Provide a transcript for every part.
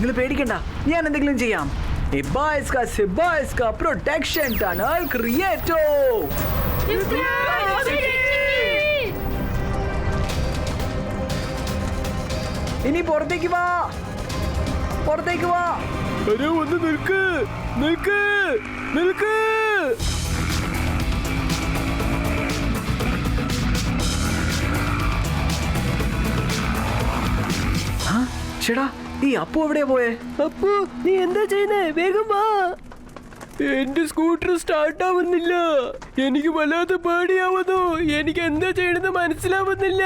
നിങ്ങൾ പേടിക്കണ്ട, ഞാൻ എന്തെങ്കിലും ചെയ്യാം. പ്രൊട്ടക്ഷൻ ടണൽ ക്രിയേറ്റോ. ഇനി പുറത്തേക്ക് വാ, പുറത്തേക്ക് വാ. അരെ ഒന്ന് നിൽക്ക്, നിൽക്ക്, നിൽക്ക്. ചേടാ, ഈ അപ്പു എവിടെയാ പോയേ? അപ്പു, നീ എന്താ ചെയ്യുന്നേ? വേഗം വാ. എന്റെ സ്കൂട്ടർ സ്റ്റാർട്ട് ആവുന്നില്ല. എനിക്ക് വല്ലാതെ പേടിയാവുന്നു. എനിക്ക് എന്താ ചെയ്യണമെന്ന് മനസ്സിലാവുന്നില്ല.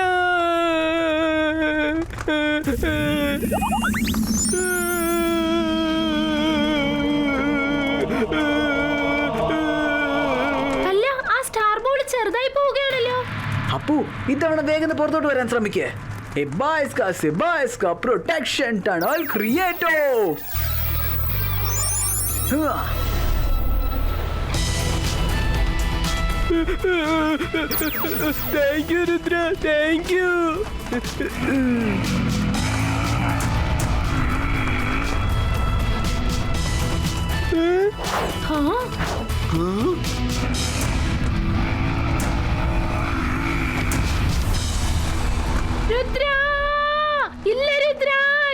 അല്ല, ആ സ്റ്റാർ ബോൾ ചെറുതായി പോവുകയാണല്ലോ. അപ്പു, ഇത്തവണ വേഗം പുറത്തോട്ട് വരാൻ ശ്രമിക്കേ. പ്രൊട്ടക്ഷൻ ടണൽ ക്രിയേറ്റോ. Thank you Rudra, thank you. Rudra, ഇല്ല രുദ്ര,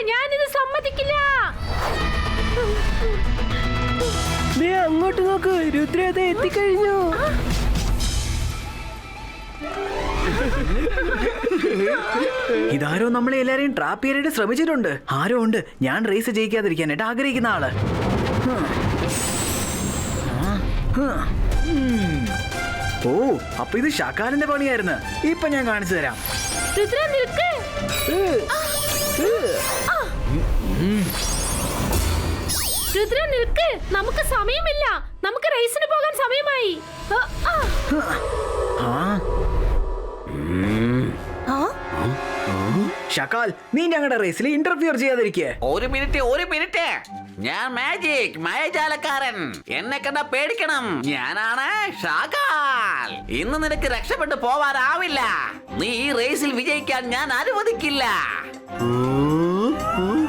ഞാനിത് സമ്മതിക്കില്ല. നീ അങ്ങോട്ട് നോക്ക്, രുദ്ര അത് എത്തിക്കഴിഞ്ഞു. ഇതാരോ നമ്മളെ എല്ലാരെയും ട്രാപ്പ് ചെയ്യാനായിട്ട് ശ്രമിച്ചിട്ടുണ്ട്. ആരോ ഉണ്ട് ഞാൻ റേസ് ജയിക്കാതിരിക്കാനായിട്ട് ആഗ്രഹിക്കുന്ന ആള്. ഓ, അപ്പൊ ഇത് ഷാക്കാലിന്റെ പണിയായിരുന്നു. ഇപ്പൊ ഞാൻ കാണിച്ചു തരാം. രുദ്ര നിൽക്ക്. രുദ്ര നിൽക്ക്, നമുക്ക് സമയമില്ല. നമുക്ക് റേസിന് പോകാൻ സമയമായി. ഷക്കാൽ, നീ ഞങ്ങളുടെ റേസിൽ ഇന്റർഫിയർ ചെയ്യാതിരിക്കേ. ഒരു മിനിറ്റ്. ഞാൻ മാജിക് മായജാലക്കാരൻ. എന്നെ കണ്ട പേടിക്കണം. ഞാനാണ് ഷാക്കാൽ. ഇന്ന് നിനക്ക് രക്ഷപ്പെട്ടു പോവാനാവില്ല. നീ ഈ റേസിൽ വിജയിക്കാൻ ഞാൻ അനുവദിക്കില്ല.